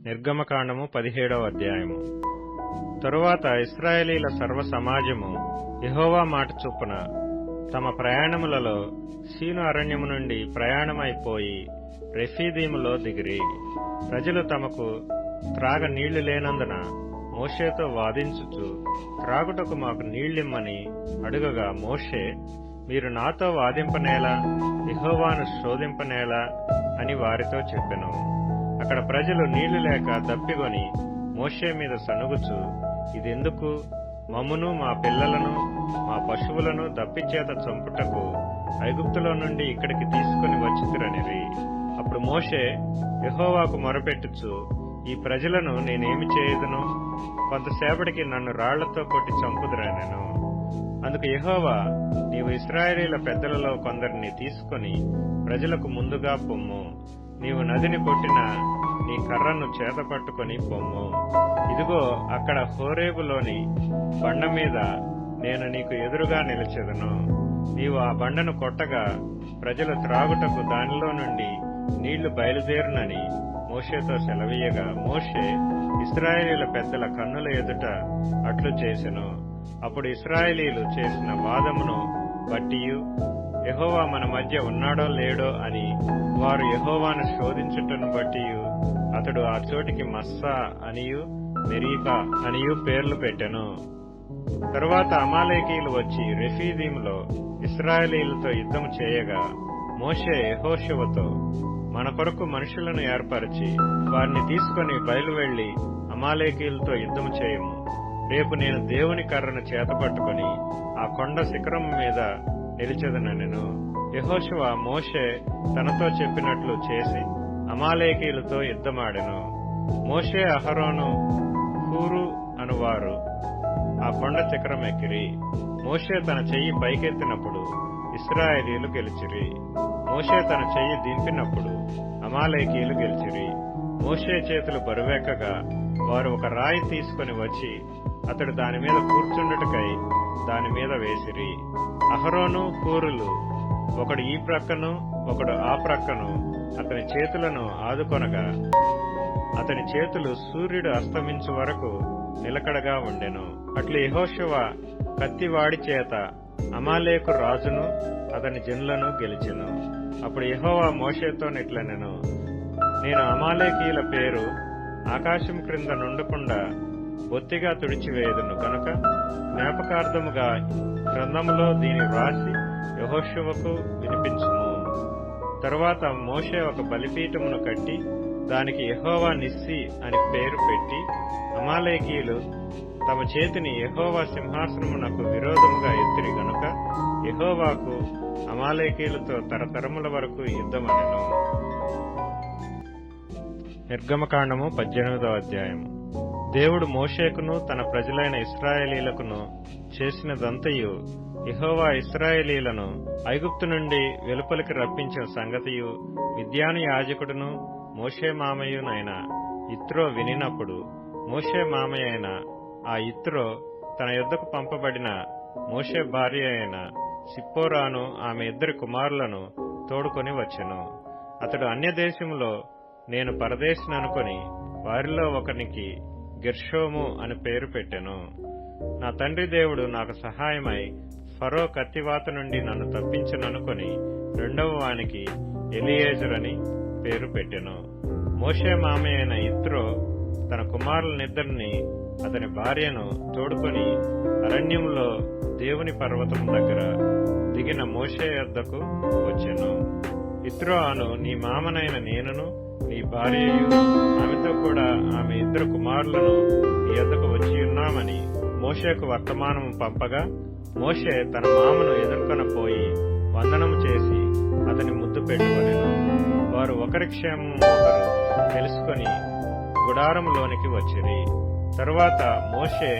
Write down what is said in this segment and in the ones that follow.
నిర్గమకాండము 17వ అధ్యాయము. తరువాత ఇశ్రాయేలీల సర్వ సమాజము యెహోవా మాట చొప్పున తమ ప్రయాణములలో సీను అరణ్యము నుండి ప్రయాణమైపోయి రెఫీదీములో దిగిరి. ప్రజలు తమకు త్రాగ నీళ్లు లేనందున మోషేతో వాదించుచు త్రాగుటకు మాకు నీళ్లిమ్మని అడుగగా, మోషే, మీరు నాతో వాదింపనేలా, యెహోవాను శోధింపనేలా అని వారితో చెప్పెను. అక్కడ ప్రజలు నీళ్లు లేక దప్పిగొని మోషే మీద సణుగుచు, ఇదెందుకు? మమ్మును, మా పిల్లలను, మా పశువులను దప్పిచేత చంపుటకు ఐగుప్తులో నుండి ఇక్కడికి తీసుకుని వచ్చితిరనిరి. అప్పుడు మోషే యెహోవాకు మొరపెట్టుచు, ఈ ప్రజలను నేనేమి చేయుదును? కొంతసేపటికి నన్ను రాళ్లతో కొట్టి చంపుదురనెను. అందుకు యెహోవా, నీవు ఇశ్రాయేలీల పెద్దలలో కొందరిని తీసుకుని ప్రజలకు ముందుగా పొమ్ము. నీవు నదిని కొట్టిన నీ కర్రను చేతపట్టుకుని పొమ్ము. ఇదిగో, అక్కడ హోరేబులోని బండ మీద నేను నీకు ఎదురుగా నిలిచెదను. నీవు ఆ బండను కొట్టగా ప్రజలు త్రాగుటకు దానిలో నుండి నీళ్లు బయలుదేరునని మోషేతో సెలవీయగా, మోషే ఇశ్రాయేలీల పెద్దల కన్నుల ఎదుట అట్లు చేసెను. అప్పుడు ఇశ్రాయేలీలు చేసిన వాదమును బట్టియు యెహోవా మన మధ్య ఉన్నాడో లేడో అని వారు యెహోవాను శోధించుటను బట్టియు అతడు ఆ చోటికి మస్సా అనియు మెరీబా అనియు పేర్లు పెట్టెను. తరువాత అమాలేకీయులు వచ్చి రెఫీదీములో ఇశ్రాయేలీలతో యుద్ధము చేయగా, మోషే యెహోషువతో, మన కొరకు మనుషులను ఏర్పరిచి వారిని తీసుకుని బయలువెళ్లి అమాలేకీయులతో యుద్ధము చేయము. రేపు నేను దేవుని కర్రను చేతపట్టుకుని ఆ కొండ శిఖరం మీద నిలిచెదనెను. యెహోషువ మోషే తనతో చెప్పినట్లు చేసి అమాలేకీయులతో యుద్ధమాడెను. మోషే, అహరోను, హూరు అనువారు ఆ కొండ శిఖరం ఎక్కిరి. మోషే తన చెయ్యి పైకెత్తినప్పుడు ఇశ్రాయేలీలు గెలిచిరి. మోషే తన చెయ్యి దింపినప్పుడు అమాలేకీయులు గెలిచిరి. మోషే చేతులు బరువెక్కగా వారు ఒక రాయి తీసుకుని వచ్చి అతడు దాని మీద కూర్చుండుటకై దాని మీద వేసిరి. అహరోను, హూరులు ఒకడు ఈ ప్రక్కను ఒకడు ఆ ప్రక్కను అతని చేతులను ఆదుకొనగా అతని చేతులు సూర్యుడు అస్తమించు వరకు నిలకడగా ఉండెను. అట్లు యెహోషువ కత్తివాడి చేత అమాలేకు రాజును అతని జనులను గెలిచెను. అప్పుడు యెహోవా మోషేతో నిట్లనెను, నేను అమాలేకీయుల పేరు ఆకాశం క్రింద నుండకుండా బొత్తిగా తుడిచివేయుదును కనుక జ్ఞాపకార్థముగా గ్రంథములో దీని వ్రాసి యెహోషువకు వినిపించుము. తరువాత మోషే ఒక బలిపీఠమును కట్టి దానికి యెహోవా నిస్సి అని పేరు పెట్టి, అమాలేకీయులు తమ చేతిని యెహోవా సింహాసనమునకు విరోధముగా ఎత్తిరి గనుక యెహోవాకు అమాలేకీయులతో తరతరముల వరకు యుద్ధమనెను. నిర్గమకాండము 18వ అధ్యాయము. దేవుడు మోషేకును తన ప్రజలైన ఇశ్రాయేలీలకును చేసినదంతయు, యెహోవా ఇశ్రాయేలీలను ఐగుప్తు నుండి వెలుపలికి రప్పించిన సంగతియు మిద్యాను యాజకుడును మోషే మామయ్యునైన యిత్రో వినినప్పుడు, మోషే మామయ్య అయిన ఆ యిత్రో తన యొద్దకు పంపబడిన మోషే భార్య అయిన సిప్పోరాను ఆమె ఇద్దరి కుమారులను తోడుకొని వచ్చెను. అతడు అన్యదేశంలో నేను పరదేశిననుకొని వారిలో ఒకనికి గెర్షోము అని పేరు పెట్టెను. నా తండ్రి దేవుడు నాకు సహాయమై ఫరో కత్తివాత నుండి నన్ను తప్పించననుకొని రెండవ వానికి ఎలియేజర్ అని పేరు పెట్టెను. మోషే మామయ్య అయిన యిత్రో తన కుమారులనిద్దరిని అతని భార్యను తోడుకొని అరణ్యంలో దేవుని పర్వతం దగ్గర దిగిన మోషే యొద్దకు వచ్చెను. యిత్రో అను నీ మామనైన నేనును నీ భార్యయు ఆమెతో కూడా ఆమె ఇద్దరు కుమారులను నీ యొద్దకు వచ్చి ఉన్నామని మోషేకు వర్తమానము పంపగా, మోషే తన మామను ఎదుర్కొన పోయి వందనము చేసి అతని ముద్దు పెట్టుకొనెను. వారు ఒకరి క్షేమం ఒకరు తెలుసుకొని గుడారములోనికి వచ్చిరి. తరువాత మోషే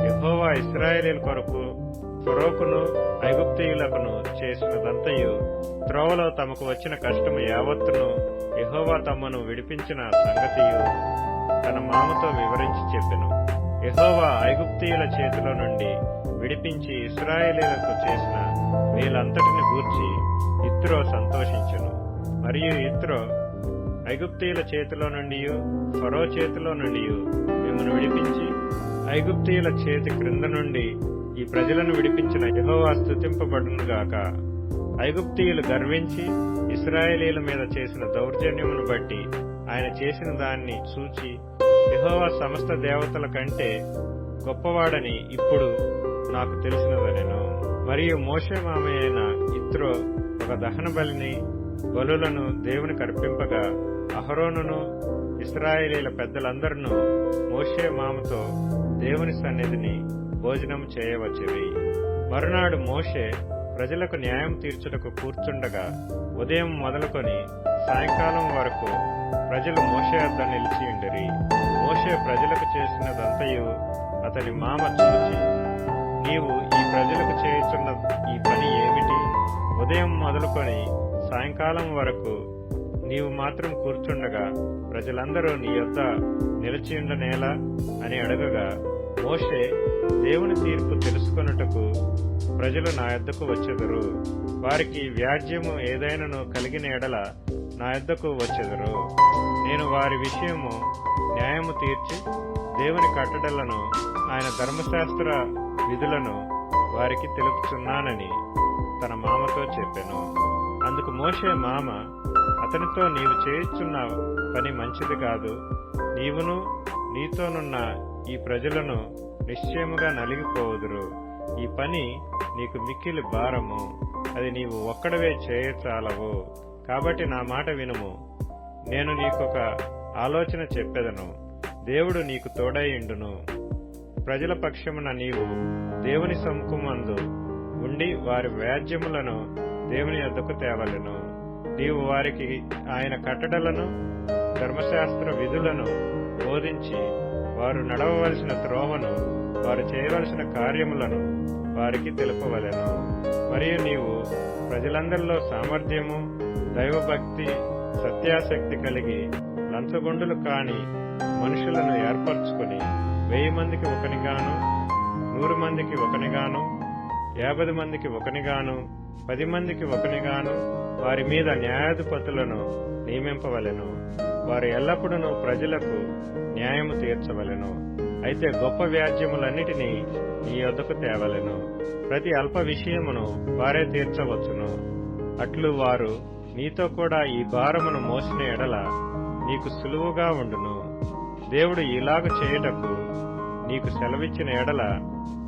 యెహోవా ఇశ్రాయేలీల కొరకు ఫరోకును ఐగుప్తీయులకును చేసినదంతయు, త్రోవలో తమకు వచ్చిన కష్టము యావత్తును యెహోవా తమను విడిపించిన సంగతియు తన మామతో వివరించి చెప్పెను. యెహోవా ఐగుప్తీయుల చేతిలో నుండి విడిపించి ఇశ్రాయేలీలకు చేసిన మేలంతటిని గూర్చి యిత్రో సంతోషించెను. మరియు యిత్రో ఐగుప్తీయుల చేతిలో నుండి ఫరో చేతిలో నుండి మిమ్మల్ని విడిపించి ఐగుప్తీయుల చేతి క్రింద నుండి ఈ ప్రజలను విడిపించిన యెహోవా స్తుతింపబడునుగాక. ఐగుప్తీయులు గర్వించి ఇశ్రాయేలీయుల మీద చేసిన దౌర్జన్యమును బట్టి ఆయన చేసిన దాన్ని చూచి యెహోవా సమస్త దేవతల కంటే గొప్పవాడని ఇప్పుడు నాకు తెలిసినదనెను. మరియు మోషే మామయ్య అయిన యిత్రో ఒక దహన బలులను దేవునికి అర్పింపగా అహరోనును ఇశ్రాయేలీయుల పెద్దలందరూ మోషే మామతో దేవుని సన్నిధిని భోజనం చేయవచ్చిరి. మరునాడు మోషే ప్రజలకు న్యాయం తీర్చుటకు కూర్చుండగా ఉదయం మొదలుకొని సాయంకాలం వరకు ప్రజలు మోషే వద్ద నిలిచియుండిరి. మోషే ప్రజలకు చేసినదంతయు అతని మామ చూచి, నీవు ఈ ప్రజలకు చేయుచున్న ఈ పని ఏమిటి? ఉదయం మొదలుకొని సాయంకాలం వరకు నీవు మాత్రం కూర్చుండగా ప్రజలందరూ నీ యొద్ద నిలిచియుండనేలా అని అడగగా, మోషే, దేవుని తీర్పు తెలుసుకొనుటకు ప్రజలు నా యొద్దకు వచ్చెదరు. వారికి వ్యాజ్యము ఏదైనను కలిగిన ఎడల నా యొద్దకు వచ్చెదరు. నేను వారి విషయము న్యాయము తీర్చి దేవుని కట్టడలను ఆయన ధర్మశాస్త్ర విధులను వారికి తెలుపుచున్నానని తన మామతో చెప్పెను. అందుకు మోషే మామ అతనితో, నీవు చేయుచున్న పని మంచిది కాదు. నీవును నీతోనున్న ఈ ప్రజలను నిశ్చయముగా నలిగిపోవుదురు. ఈ పని నీకు మిక్కిలి భారము. అది నీవు ఒక్కడవే చేయచాలవు. కాబట్టి నా మాట వినుము. నేను నీకొక ఆలోచన చెప్పెదను. దేవుడు నీకు తోడైయుండును. ప్రజల పక్షమున నీవు దేవుని సముఖమందు ఉండి వారి వ్యాజ్యములను దేవుని యొద్దకు తేవలెను. నీవు వారికి ఆయన కట్టడలను ధర్మశాస్త్ర విధులను బోధించి వారు నడవవలసిన త్రోవను వారు చేయవలసిన కార్యములను వారికి తెలుపవలెను. మరియు నీవు ప్రజలందరిలో సామర్థ్యము, దైవభక్తి, సత్యాసక్తి కలిగి లంచగొండులు కాని మనుషులను ఏర్పరచుకుని 1000 మందికి ఒకనిగాను, 100 మందికి ఒకనిగాను, 50 మందికి ఒకనిగాను, 10 మందికి ఒకనిగాను వారి మీద న్యాయాధిపతులను నియమింపవలెను. వారు ఎల్లప్పుడూ ప్రజలకు న్యాయము తీర్చవలెను. అయితే గొప్ప వ్యాజ్యములన్నిటినీ నీ యొద్దకు తేవలెను. ప్రతి అల్ప విషయమును వారే తీర్చవచ్చును. అట్లు వారు నీతో కూడా ఈ భారమును మోసిన ఎడల నీకు సులువుగా ఉండును. దేవుడు ఇలాగ చేయుటకు నీకు సెలవిచ్చిన ఎడల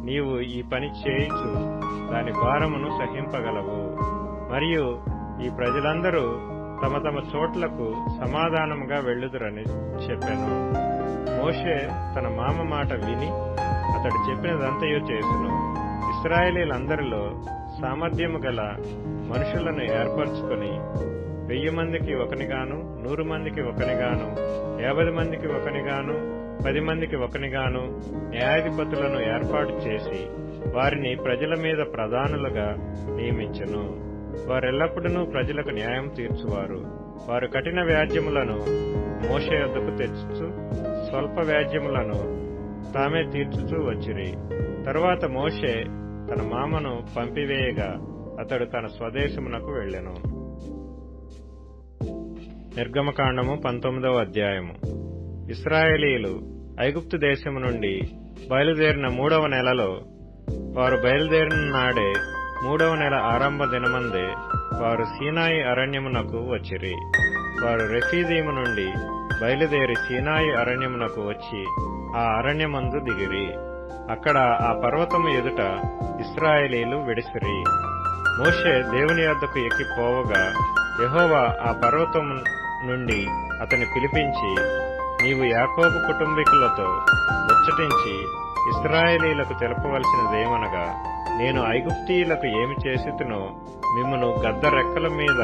నీవు ఈ పని చేయుచు దాని భారమును సహింపగలవు. మరియు ఈ ప్రజలందరూ తమ తమ చోట్లకు సమాధానముగా వెళ్ళుదురని చెప్పాను. మోషే తన మామ మాట విని అతడు చెప్పినదంతయు చేసును. ఇశ్రాయేలీలందరిలో సామర్థ్యము గల మనుషులను ఏర్పరచుకొని 1000 మందికి ఒకనిగాను, 100 మందికి ఒకనిగాను, 50 మందికి ఒకనిగాను, 10 మందికి ఒకనిగాను న్యాయాధిపతులను ఏర్పాటు చేసి వారిని ప్రజల మీద ప్రధానులుగా నియమించెను. వారెల్లప్పుడూ ప్రజలకు న్యాయం తీర్చువారు. వారు కఠిన వ్యాజ్యములను మోషే యొద్దకు తెచ్చుచు స్వల్ప వ్యాజ్యములను తామే తీర్చుచూ వచ్చిరి. తరువాత మోషే తన మామను పంపివేయగా అతడు తన స్వదేశమునకు వెళ్ళెను. నిర్గమకాండము 19వ అధ్యాయము. ఇశ్రాయేలీయులు ఐగుప్తు దేశము నుండి బయలుదేరిన 3వ నెలలో వారు బయలుదేరిన నాడే 3వ నెల ఆరంభ దినమందే వారు సీనాయి అరణ్యమునకు వచ్చిరి. వారు రెఫీదీము నుండి బయలుదేరి సీనాయి అరణ్యమునకు వచ్చి ఆ అరణ్యమందు దిగిరి. అక్కడ ఆ పర్వతము ఎదుట ఇశ్రాయేలీయులు విడిసిరి. మోషే దేవుని యొద్దకు ఎక్కిపోవగా యెహోవా ఆ పర్వతము నుండి అతని పిలిపించి, నీవు యాకోబు కుటుంబీకులతో ముచ్చటించి ఇశ్రాయేలీయులకు తెలపవలసినదేమనగా, నేను ఐగుప్తీయులకు ఏమి చేసితునో మిమ్మును గద్ద రెక్కల మీద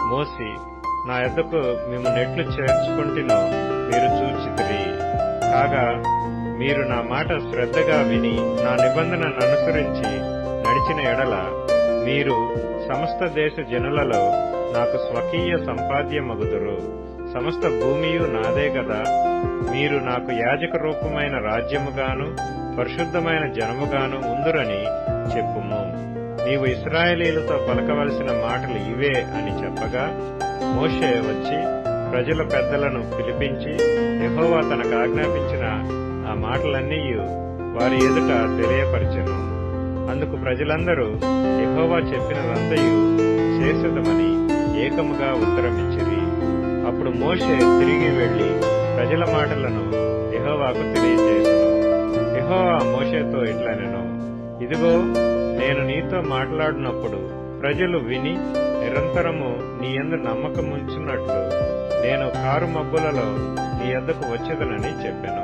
మోసి నా యొద్దకు మిమ్మునెట్లు చేర్చుకుంటునో మీరు చూచితిరి. కాగా మీరు నా మాట శ్రద్ధగా విని నా నిబంధనను అనుసరించి నడిచిన ఎడల మీరు సమస్త దేశ జనులలో నాకు స్వకీయ సంపాద్యమగుదురు. సమస్త భూమియు నాదే గదా. మీరు నాకు యాజక రూపమైన రాజ్యముగాను పరిశుద్ధమైన జనముగాను ఉందురని చెప్పుము. నీవు ఇశ్రాయేలీయులతో పలకవలసిన మాటలు ఇవే అని చెప్పగా, మోషే వచ్చి ప్రజల పెద్దలను పిలిపించి యెహోవా తనకు ఆజ్ఞాపించిన ఆ మాటలన్నీ వారి ఎదుట తెలియపరిచెను. అందుకు ప్రజలందరూ యెహోవా చెప్పినదంతయు చేసేదమని ఏకముగా ఉత్తరమిచ్చిరి. అప్పుడు మోషే తిరిగి వెళ్లి ప్రజల మాటలను యెహోవాకు తెలియజేసెను. యెహోవా మోషేతో ఇట్లనెను, ఇదిగో, నేను నీతో మాట్లాడినప్పుడు ప్రజలు విని నిరంతరము నీ యందు నమ్మకముంచున్నట్లు నేను కారు మబ్బులలో నీ యొద్దకు వచ్చేదనని చెప్పెను.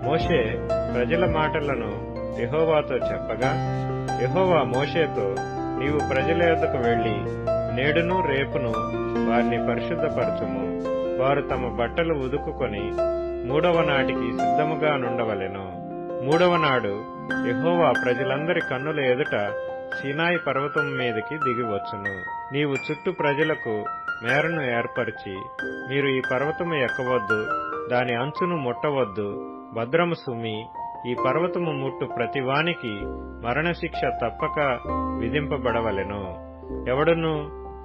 మోషే ప్రజల మాటలను యెహోవాతో చెప్పగా, యెహోవా మోషేతో, నీవు ప్రజల యొద్దకు వెళ్లి నేడును రేపును వారిని పరిశుద్ధపరచుము. వారు తమ బట్టలు ఉదుకుకొని 3వ నాటికి సిద్ధముగా నుండవలెను. 3వ నాడు యెహోవా ప్రజలందరి కన్నుల ఎదుట సీనాయి పర్వతం మీదకి దిగివచ్చును. నీవు చుట్టూ ప్రజలకు మేరను ఏర్పరిచి, మీరు ఈ పర్వతము ఎక్కవద్దు, దాని అంచును ముట్టవద్దు, భద్రము సుమి, ఈ పర్వతము ముట్టు ప్రతివానికి మరణశిక్ష తప్పక విధింపబడవలెను. ఎవడునూ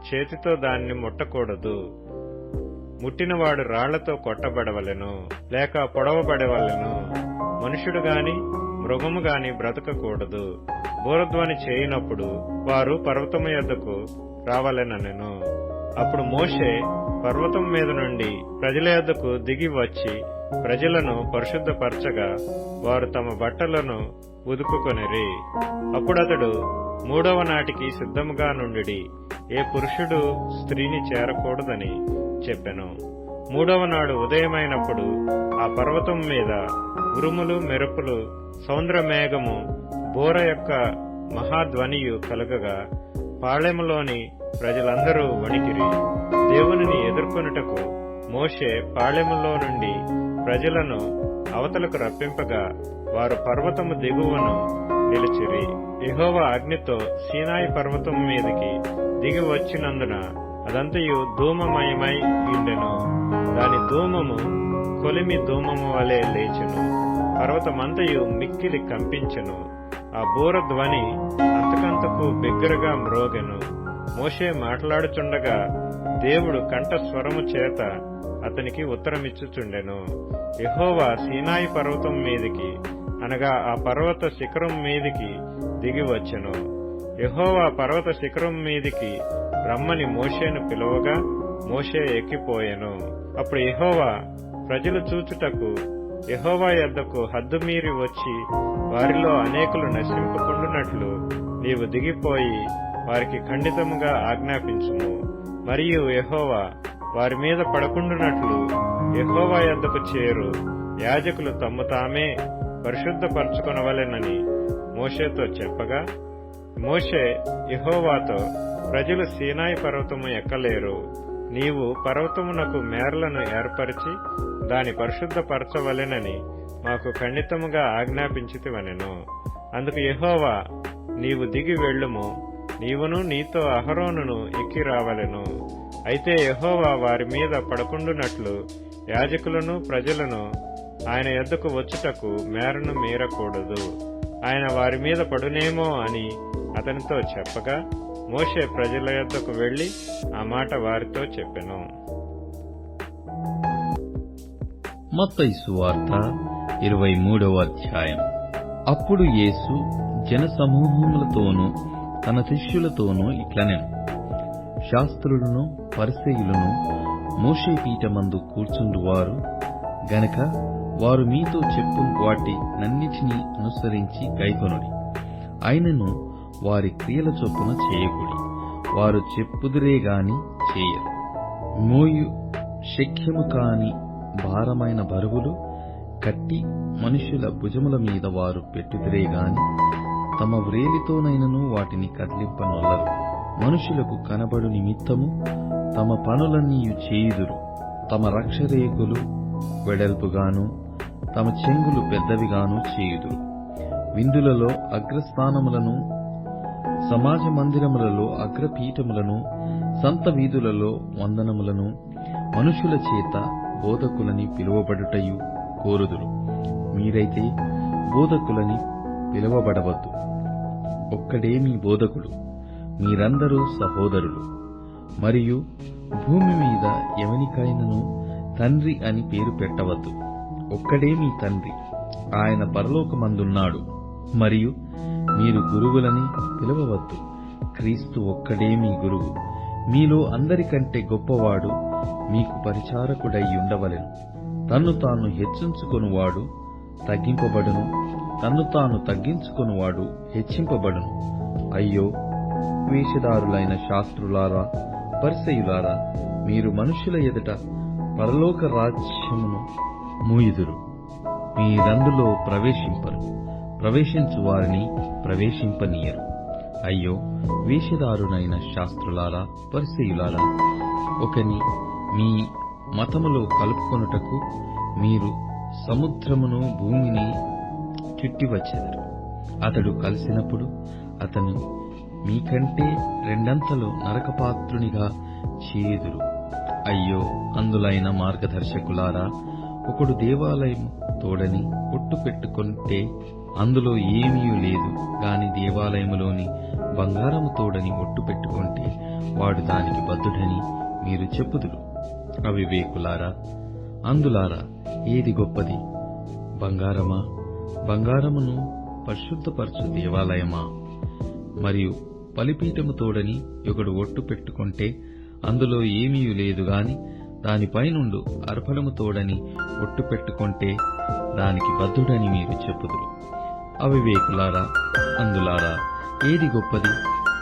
చేతితో దాన్ని ముట్టకూడదు. ముట్టినవాడు రాళ్లతో కొట్టబడవలెను, లేక పొడవబడవలెను. మనుషుడు గాని మృగము గాని బ్రతకకూడదు. బూరధ్వని చేయనప్పుడు వారు పర్వతము యొద్దకు రావలెననెను. అప్పుడు మోషే పర్వతం మీద నుండి ప్రజల యొద్దకు దిగి వచ్చి ప్రజలను పరిశుద్ధపరచగా వారు తమ బట్టలను ఉదుకుకొనిరి. అప్పుడతడు 3వ నాటికి సిద్ధముగా నుండి ఏ పురుషుడు స్త్రీని చేరకూడదని చెప్పెను. 3వ నాడు ఉదయమైనప్పుడు ఆ పర్వతం మీద ఉరుములు, మెరుపులు, సౌంద్ర మేఘము, బోర యొక్క మహాధ్వనియు కలుగగా పాళెములోని ప్రజలందరూ వణికిరి. దేవునిని ఎదుర్కొనుటకు మోషే పాళెములో నుండి ప్రజలను అవతలకు రప్పింపగా వారు పర్వతము దిగువను నిలిచిరి. యెహోవా అగ్నితో సీనాయి పర్వతం మీదకి దిగి వచ్చినందున అదంతయు ధూమమయమై ఉండెను. దాని ధూమము కొలిమి ధూమము వలె లేచెను. పర్వతమంతయు మిక్కిలి కంపించెను. ఆ బూర ధ్వని అంతకంతకు బిగ్గరగా మ్రోగెను. మోషే మాట్లాడుచుండగా దేవుడు కంఠస్వరము చేత అతనికి ఉత్తరమిచ్చుచుండెను. యెహోవా సీనాయి పర్వతం మీదికి, అనగా ఆ పర్వత శిఖరం మీదికి దిగి వచ్చెను. యెహోవా పర్వత శిఖరం మీదికి రమ్మని మోషేను పిలువగా మోషే ఎక్కిపోయెను. అప్పుడు యెహోవా ప్రజలు చూచుటకు యెహోవా యొద్దకు హద్దుమీరి వచ్చి వారిలో అనేకులు నశింపకుండునట్లు నీవు దిగిపోయి వారికి ఖండితముగా ఆజ్ఞాపించుము. మరియు యెహోవా వారి మీద పడకుండునట్లు యెహోవా యొద్దకు చేరు యాజకులు తమ్ము తామే పరిశుద్ధపరచుకొనవలెనని మోషేతో చెప్పగా, మోషే యెహోవాతో, ప్రజలు సీనాయి పర్వతము ఎక్కలేరు. నీవు పర్వతమునకు మేరలను ఏర్పరిచి దాని పరిశుద్ధపరచవలెనని మాకు ఖండితముగా ఆజ్ఞాపించితివనెను. అందుకు యెహోవా, నీవు దిగి వెళ్ళుము, నీవును నీతో అహరోనును ఎక్కి రావలెను. అయితే యెహోవా వారి మీద పడకుండునట్లు యాజకులను ప్రజలను ఆయన యొద్దకు వచ్చుటకు మేరను మీరకూడదు. ఆయన వారి మీద పడునేమో అని అతనితో చెప్పగా మోషే ప్రజల యొద్దకు వెళ్లి ఆ మాట వారితో చెప్పెను. మత్తయి సువార్త 23వ అధ్యాయం. అప్పుడు యేసు జనసమూహములతోనూ తన శిష్యులతోనూ ఇట్లనెను, శాస్త్రులను పరిసయ్యులను మోషే పీఠమందు కూర్చుండువారు గనక వారు మీతో చెప్పు వాటినన్నిటినీ అనుసరించి గైకొనుడి. అయినను వారి క్రియల చొప్పున చేయకుడి. వారు చెప్పుదురేగాని చేయరు. మోయు శక్యము కాని భారమైన బరువులు కట్టి మనుష్యుల భుజముల మీద వారు పెట్టుదురేగాని తమ వ్రేలితోనైనను వాటిని కదిలింపనొల్లరు. మనుషులకు కనబడు నిమిత్తము తమ పనులన్నీయు చేయుదురు. తమ రక్షరేకులు వెడల్పుగాను తమ చెంగులు పెద్దవిగాను చేయుదురు. విందులలో అగ్రస్థానములను, సమాజ మందిరములలో అగ్రపీఠములను, సంత వీధులలో వందనములను, మనుషుల చేత బోధకులని పిలువబడుటయు కోరుదురు. మీరైతే బోధకులని పిలువబడవద్దు. ఒక్కడే మీ బోధకుడు, మీరందరూ సహోదరులు. మరియు భూమి మీద ఎవనికైనను తండ్రి అని పేరు పెట్టవద్దు. ఒక్కడే మీ తండ్రి, ఆయన పరలోకమందున్నాడు. మరియు మీరు గురువులని పిలవవద్దు, క్రీస్తు ఒక్కడే మీ గురువు. మీలో అందరికంటే గొప్పవాడు మీకు పరిచారకుడై ఉండవలెను. తన్ను తాను హెచ్చించుకొనువాడు తగ్గింపబడును, తన్ను తాను తగ్గించుకొనువాడు హెచ్చింపబడును. అయ్యో, వేషధారులైన శాస్త్రులారా, పరిసయ్యులారా, మీరు మనుషుల ఎదుట పరలోక రాజ్యమును మూయుదురు, మీరందులో ప్రవేశింపరు, ప్రవేశించు వారిని ప్రవేశింపనీయరు. అయ్యో, వేషధారులైన శాస్త్రులారా, పరిసయ్యులారా, ఒకని మీ మతములో కలుపుకొనుటకు మీరు సముద్రమును భూమిని చుట్టివచ్చెదరు. అతడు కలిసినప్పుడు అతను మీకంటే రెండంతలు నరకపాత్రునిగా చేయుదురు. అయ్యో, అందులైన మార్గదర్శకులారా, ఒకడు దేవాలయము తోడని ఒట్టు పెట్టుకుంటే అందులో ఏమీ లేదు గాని దేవాలయములోని బంగారము తోడని ఒట్టు పెట్టుకుంటే వాడు దానికి బద్ధుడని మీరు చెప్పుదురు. అవివేకులారా, అందులారా, ఏది గొప్పది? బంగారమా? బంగారమును పరిశుద్ధపరచు దేవాలయమా? మరియు బలిపీఠము తోడని ఒకడు ఒట్టు పెట్టుకుంటే అందులో ఏమీ లేదు గాని దానిపైనుండు అర్పణము తోడని ఒట్టు పెట్టుకుంటే దానికి బద్ధుడని మీరు చెప్పుదురు. అవివేకులారా, అందులారా, ఏది గొప్పది?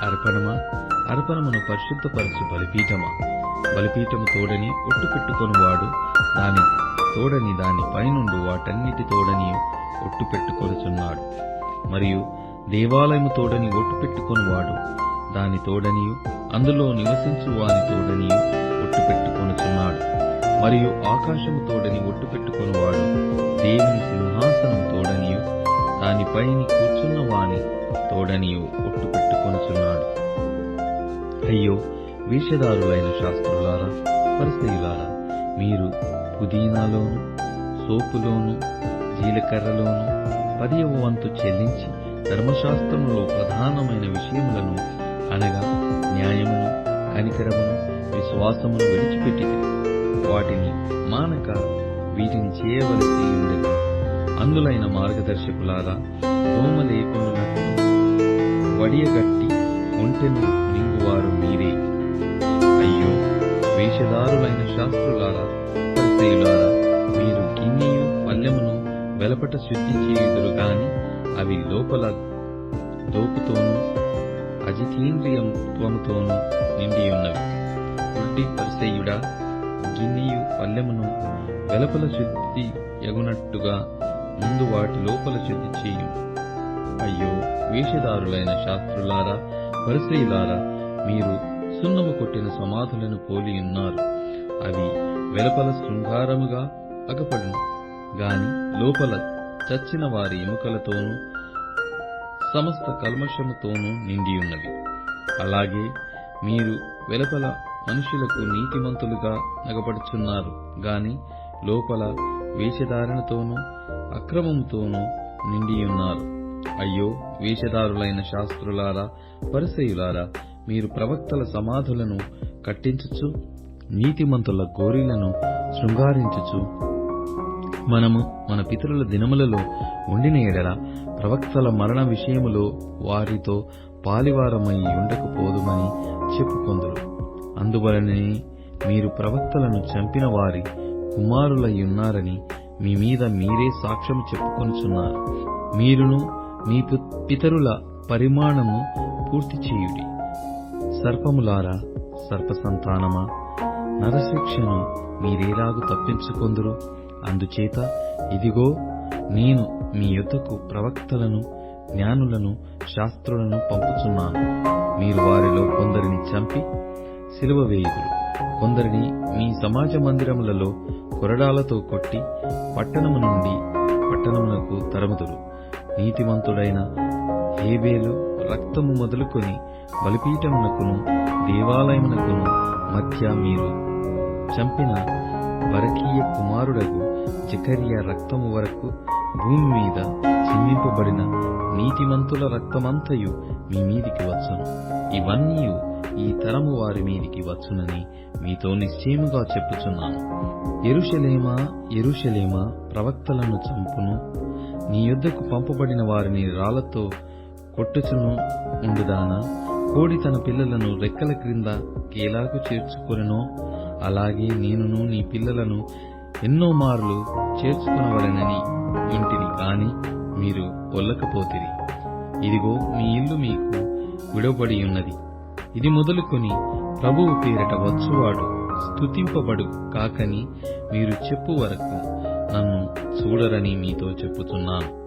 అర్పణమా? అర్పణమును పరిశుద్ధపరచు బలిపీఠమా? బలిపీఠము తోడని ఒట్టు పెట్టుకొనువాడు దాని తోడని దాని పైనుండు వాటన్నిటి తోడని ఒట్టు పెట్టుకొనుచున్నాడు. మరియు దేవాలయము తోడని ఒట్టు పెట్టుకొనువాడు దాని తోడనియు అందులో నివసించు వాని తోడనియు ఒట్టు పెట్టుకొనుచున్నాడు. మరియు ఆకాశము తోడని ఒట్టు పెట్టుకొనువాడు దేవుని సింహాసనము తోడనియు దానిపైని కూర్చున్న వాని తోడనియు ఒట్టు పెట్టుకొనుచున్నాడు. అయ్యో, వేషధారులైన శాస్త్రులారా, పరిసయ్యులారా, మీరు పుదీనాలోను సోపులోను జీలకర్రలోను 10వ వంతు చెల్లించి ధర్మశాస్త్రములో ప్రధానమైన విషయములను అనగా న్యాయమును, కనికరమును, విశ్వాసమును విడిచిపెట్టితిరి. వాటిని మానక వీటిని చేయవలసి ఉండేది. అందులైన మార్గదర్శకులారా, రోమలేపమునట్టు వడియగట్టి ఒంటెను నింగువారు మీరే. అయ్యో, వేషధారులైన శాస్త్రులారా, పరిసయ్యులారా, మీరు గిన్నెయు పల్లెమును వెలపట శుద్ధి చేయుదురు గాని అవి లోపల దోపుతోనూ అజితేంద్రియత్వముతోనూ నిండియున్నవి. గుడ్డి పరిసయ్యుడా, గిన్నెయు పల్లెమును వెలపల శుద్ధి యగునట్టుగా ముందు వాటి లోపల శుద్ధి చేయు. అయ్యో, వేషధారులైన శాస్త్రులారా, పరిసయ్యులారా, మీరు సున్నము కొట్టిన సమాధులను పోలియున్నారు. అవి వెలుపల శృంగారముగా అగపడును గాని లోపల చచ్చిన వారి ఎముకలతోనూ సమస్త కల్మషముతోనూ నిండియున్నవి. అలాగే మీరు వెలుపల మనుషులకు నీతిమంతులుగా నగపడుచున్నారు గాని లోపల వేషధారణతోనూ అక్రమముతోనూ నిండియున్నారు. అయ్యో, వేషధారులైన శాస్త్రులారా, పరిసయ్యులారా, మీరు ప్రవక్తల సమాధులను కట్టించుచు నీతిమంతుల గోరీలను శృంగారించుచు మనము మన పితరుల దినములలో ఉండిన ఎడల ప్రవక్తల మరణ విషయములో వారితో పాలివారమై ఉండకపోదుమని చెప్పుకొందురు. అందువలనే మీరు ప్రవక్తలను చంపిన వారి కుమారులయ్యున్నారని మీ మీద మీరే సాక్ష్యము చెప్పుకొనుచున్నారు. మీరును మీ పితరుల పరిమాణము పూర్తి చేయుడి. సర్పములారా, సర్పసంతానమా, నరశిక్షను మీరేలాగు తప్పించుకొందురు? అందుచేత ఇదిగో, నేను మీ యొద్దకు ప్రవక్తలను, జ్ఞానులను, శాస్త్రులను పంపుచున్నాను. మీరు వారిలో కొందరిని చంపి సిలువ వేయుదురు, కొందరిని మీ సమాజ మందిరములలో కొరడాలతో కొట్టి పట్టణము నుండి పట్టణమునకు తరుముదురు. నీతిమంతుడైన హేబేలు రక్తము మొదలుకొని బలిపీఠమునకును దేవాలయమునకును మధ్య మీరు చంపిన బరకీయ కుమారుడగు జకర్యా రక్తము వరకు భూమి మీద చిందింపబడిన నీతిమంతుల రక్తమంతయు మీ మీదికి వచ్చును. ఇవన్నీ ఈ తరము వారి మీదికి వచ్చునని మీతో నిశ్చయముగా చెప్పుచున్నాను. యెరూషలేమా, యెరూషలేమా, ప్రవక్తలను చంపును, నీ యొద్దకు పంపబడిన వారిని రాళ్లతో కొట్టుచును ఉండుదానా? కోడి తన పిల్లలను రెక్కల క్రింద కేలాకు చేర్చుకొనెనో అలాగే నేనును నీ పిల్లలను ఎన్నో మార్లు చేర్చుకొనవలెనని ఇంటిని కాని మీరు ఒల్లకపోతిరి. ఇదిగో మీ ఇల్లు మీకు విడవబడి ఉన్నది. ఇది మొదలుకొని ప్రభువు పేరిట వచ్చువాడు స్తుతింపబడు కాకని మీరు చెప్పు వరకు నన్ను చూడరని మీతో చెప్పుచున్నాను.